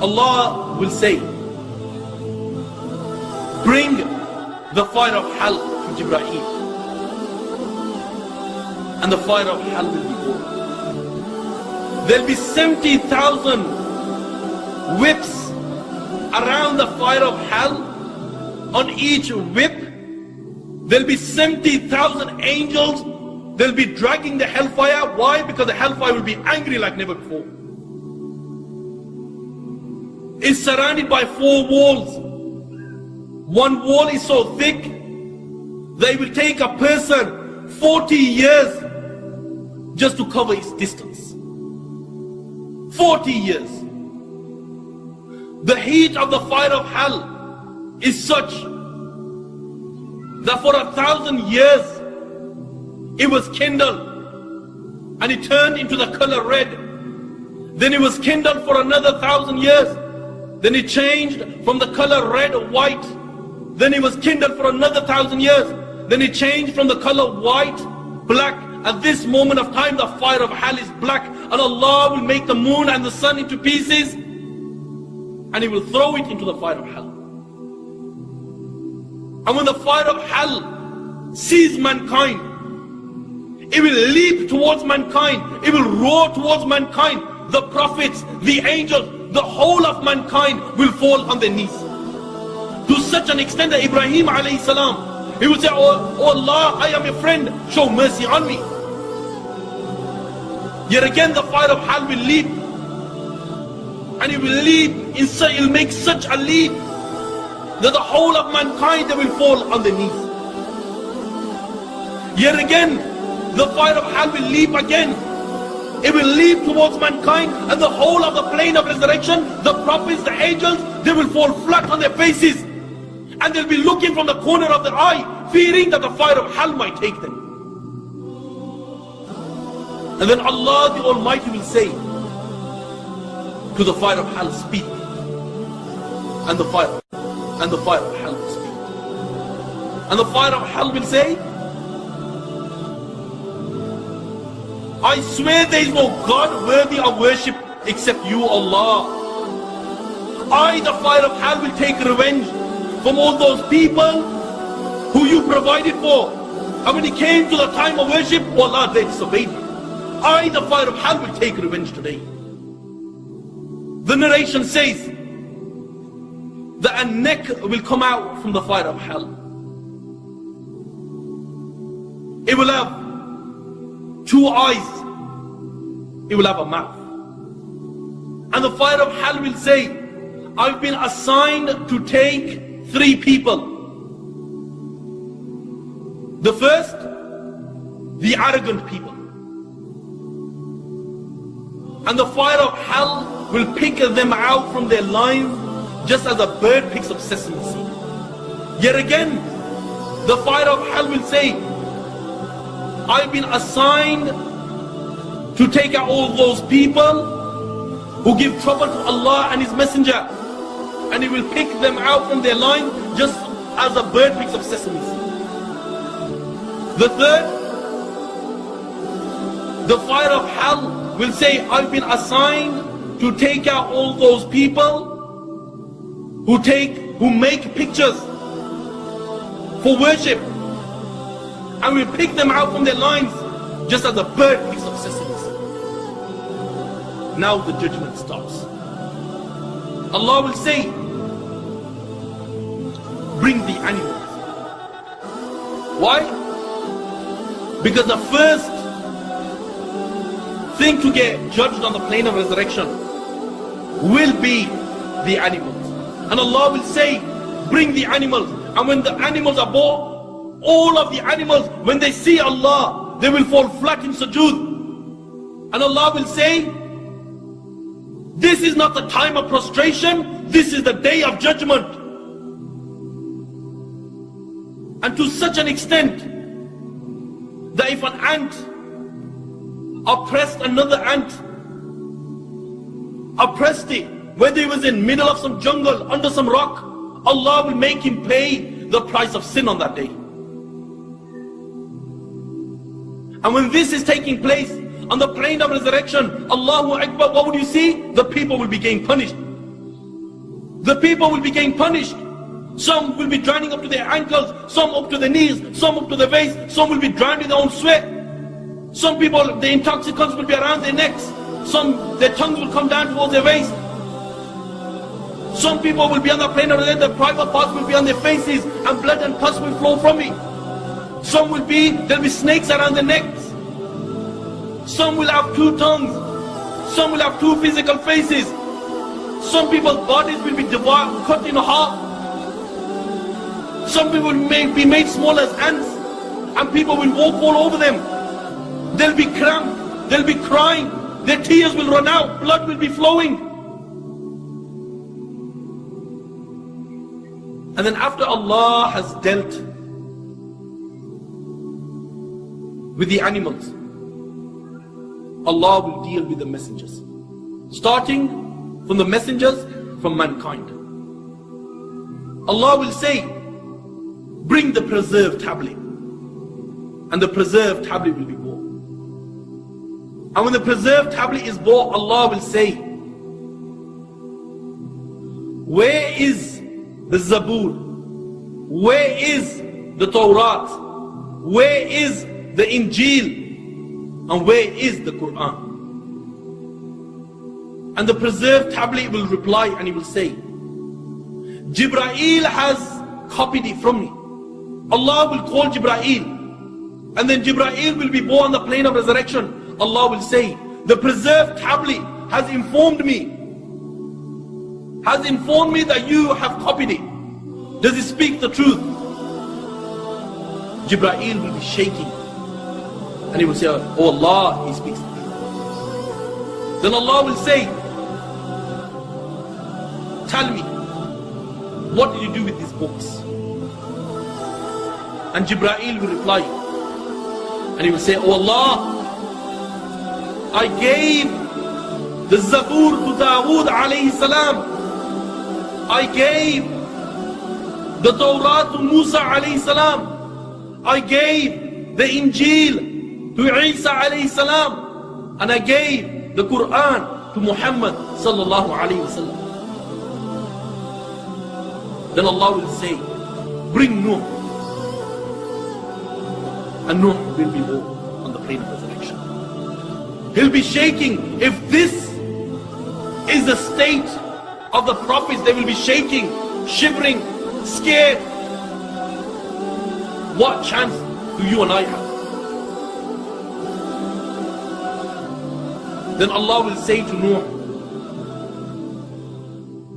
Allah will say, bring the fire of hell to Jibreel, and the fire of hell will be born. There'll be 70,000 whips around the fire of hell. On each whip there'll be 70,000 angels. They'll be dragging the hellfire. Why? Because the hellfire will be angry like never before. It's surrounded by 4 walls. One wall is so thick that it will take a person 40 years just to cover its distance. 40 years. The heat of the fire of hell is such that for 1,000 years it was kindled and it turned into the color red. Then it was kindled for another 1,000 years. Then it changed from the color red to white. Then it was kindled for another 1,000 years. Then it changed from the color white, black. At this moment of time, the fire of hell is black, and Allah will make the moon and the sun into pieces, and He will throw it into the fire of hell. And when the fire of hell sees mankind, it will leap towards mankind. It will roar towards mankind. The prophets, the angels, the whole of mankind will fall on their knees. To such an extent that Ibrahim alayhi salam, he will say, oh Allah, I am your friend, show mercy on me. Yet again the fire of hell will leap. And it will leap, it will make such a leap that the whole of mankind, they will fall on their knees. Yet again, the fire of hell will leap again. It will leap towards mankind, and the whole of the plane of resurrection, the prophets, the angels, they will fall flat on their faces. And they'll be looking from the corner of their eye, fearing that the fire of hell might take them. And then Allah the Almighty will say to the fire of hell, speak. And the fire of hell will speak. And the fire of hell will say, I swear there is no God worthy of worship except you, Allah. I, the fire of hell, will take revenge from all those people who you provided for. And when it came to the time of worship, Allah, they disobeyed me. I, the fire of hell, will take revenge today. The narration says that a neck will come out from the fire of hell. It will have 2 eyes. It will have a mouth. And the fire of hell will say, I've been assigned to take 3 people. The first, the arrogant people. And the fire of hell will pick them out from their lines just as a bird picks up sesame seed. Yet again, the fire of hell will say, I've been assigned to take out all those people who give trouble to Allah and His Messenger. And He will pick them out from their line just as a bird picks up sesame seed. The third, the fire of hell will say, I've been assigned to take out all those people who make pictures for worship, and will pick them out from their lines just as a bird picks up sesame seed. Now the judgment starts. Allah will say, bring the animals. Why? Because the first thing to get judged on the plane of resurrection will be the animals. And Allah will say, bring the animals. And when the animals are brought, all of the animals, when they see Allah, they will fall flat in sujood. And Allah will say, this is not the time of prostration, this is the day of judgment. And to such an extent that if an ant oppressed another ant, oppressed it, whether he was in middle of some jungle, under some rock, Allah will make him pay the price of sin on that day. And when this is taking place on the plane of resurrection, Allahu Akbar, what would you see? The people will be getting punished. The people will be getting punished. Some will be drowning up to their ankles, some up to their knees, some up to their waist, some will be drowned in their own sweat. Some people, the intoxicants will be around their necks. Some, their tongues will come down towards their waist. Some people will be on the plane of their private parts will be on their faces and blood and pus will flow from it. Some will be, there'll be snakes around their necks. Some will have two tongues. Some will have two physical faces. Some people's bodies will be divided, cut in half. Some people may be made small as ants and people will walk all over them. They'll be cramped, they'll be crying, their tears will run out, blood will be flowing. And then after Allah has dealt with the animals, Allah will deal with the messengers. Starting from the messengers from mankind. Allah will say, bring the preserved tablet. And the preserved tablet will be brought. And when the preserved tablet is brought, Allah will say, where is the Zabur? Where is the Torah? Where is the Injil? And where is the Quran? And the preserved tablet will reply and he will say, Jibreel has copied it from me. Allah will call Jibreel, and then Jibreel will be born on the plane of resurrection. Allah will say, the preserved tablet has informed me that you have copied it. Does it speak the truth? Jibreel will be shaking and he will say, oh Allah, he speaks the truth. Then Allah will say, tell me, what did you do with these books? And Jibreel will reply and he will say, oh Allah, I gave the Zabur to Dawood alayhi salam. I gave the Torah to Musa alayhi salam. I gave the Injil to Isa alayhi salam. And I gave the Quran to Muhammad sallallahu alayhi wasallam. Then Allah will say, bring Nuh. And Nuh will be born on the plane of resurrection. He'll be shaking. If this is the state of the prophets, they will be shaking, shivering, scared. What chance do you and I have? Then Allah will say to Nuh,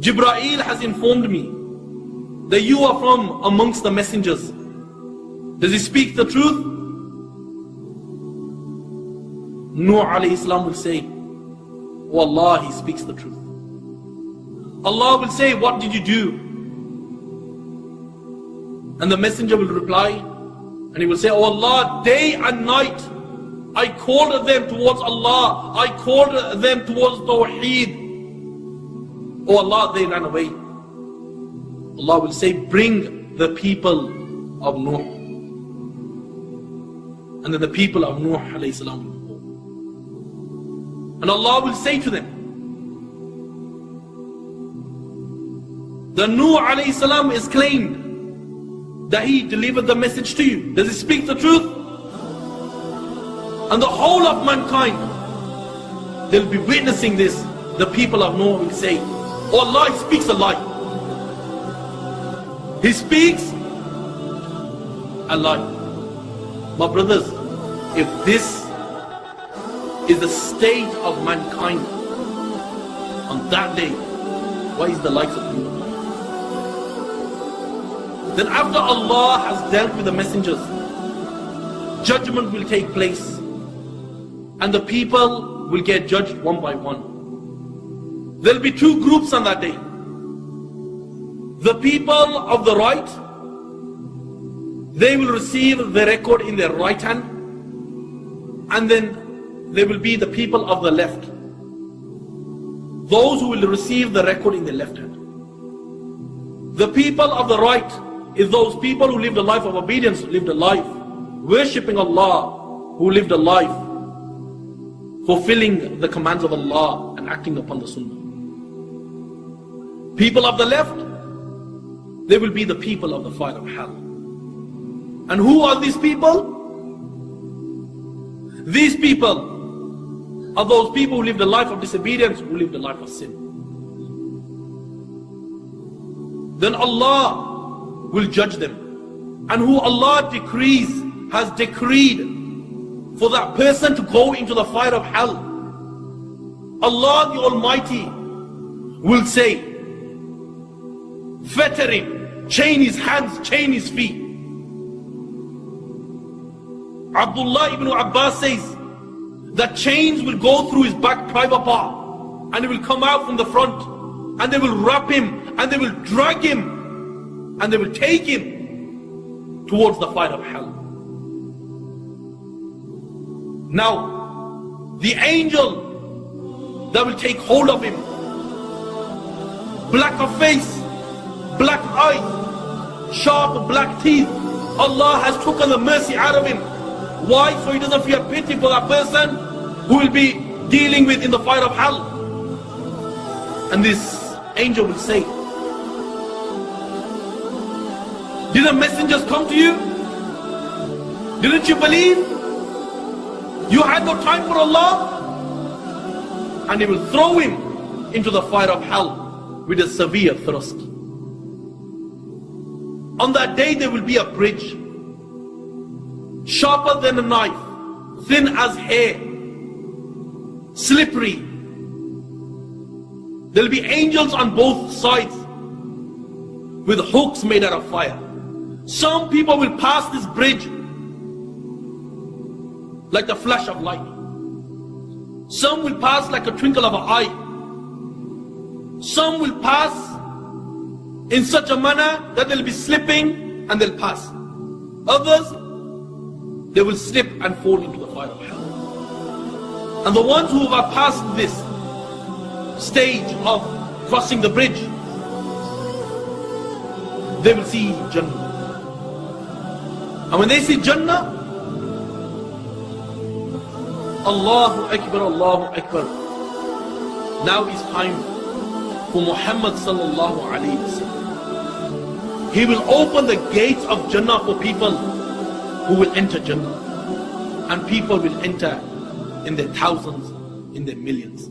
Jibreel has informed me that you are from amongst the messengers. Does he speak the truth? Nuh alayhi salam will say, oh Allah, he speaks the truth. Allah will say, what did you do? And the messenger will reply and he will say, oh Allah, day and night I called them towards Allah, I called them towards Tawheed. Oh Allah, they ran away. Allah will say, bring the people of Nuh. And then the people of Nuh alayhi salam will be born. And Allah will say to them, the Nuh alayhi salam is claimed that he delivered the message to you. Does he speak the truth? And the whole of mankind, they'll be witnessing this. The people of Nuh will say, oh Allah, he speaks a lie. He speaks a lie. My brothers, if this is the state of mankind on that day, what is the likes of you? Then after Allah has dealt with the messengers, judgment will take place and the people will get judged one by one. There will be two groups on that day. The people of the right, they will receive the record in their right hand, and then there will be the people of the left, those who will receive the record in their left hand. The people of the right is those people who lived a life of obedience, who lived a life worshipping Allah, who lived a life fulfilling the commands of Allah and acting upon the Sunnah. People of the left, they will be the people of the fire of hell. And who are these people? These people are those people who live the life of disobedience, who live the life of sin. Then Allah will judge them. And who Allah decrees, has decreed for that person to go into the fire of hell, Allah the Almighty will say, fetter him, chain his hands, chain his feet. Abdullah ibn Abbas says that chains will go through his back private part and it will come out from the front, and they will wrap him and they will drag him and they will take him towards the fire of hell. Now, the angel that will take hold of him, black of face, black eyes, sharp black teeth, Allah has taken the mercy out of him. Why? So he doesn't feel pity for that person who will be dealing with in the fire of hell. And this angel will say, didn't messengers come to you? Didn't you believe? You had no time for Allah? And he will throw him into the fire of hell with a severe thrust. On that day there will be a bridge, sharper than a knife, thin as hair, slippery. There will be angels on both sides with hooks made out of fire. Some people will pass this bridge like the flash of light. Some will pass like a twinkle of an eye. Some will pass in such a manner that they'll be slipping and they'll pass. Others, they will slip and fall into the fire of hell. And the ones who have passed this stage of crossing the bridge, they will see Jannah. And when they see Jannah, Allahu Akbar, Allahu Akbar. Now is time for Muhammad sallallahu alayhi wa sallam. He will open the gates of Jannah for people who will enter Jannah. And people will enter in their thousands, in their millions.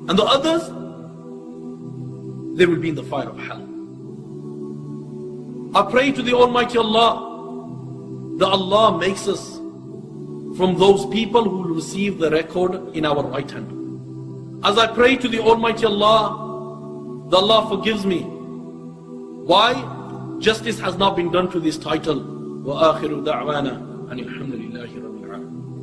And the others, they will be in the fire of hell. I pray to the Almighty Allah that Allah makes us from those people who will receive the record in our right hand. As I pray to the Almighty Allah, that Allah forgives me. Why? Justice has not been done to this title. وَآخِرُ دَعْوَانَا أَنِ الْحَمْدُ لِلَّهِ رَبِّ الْعَالَمِينَ.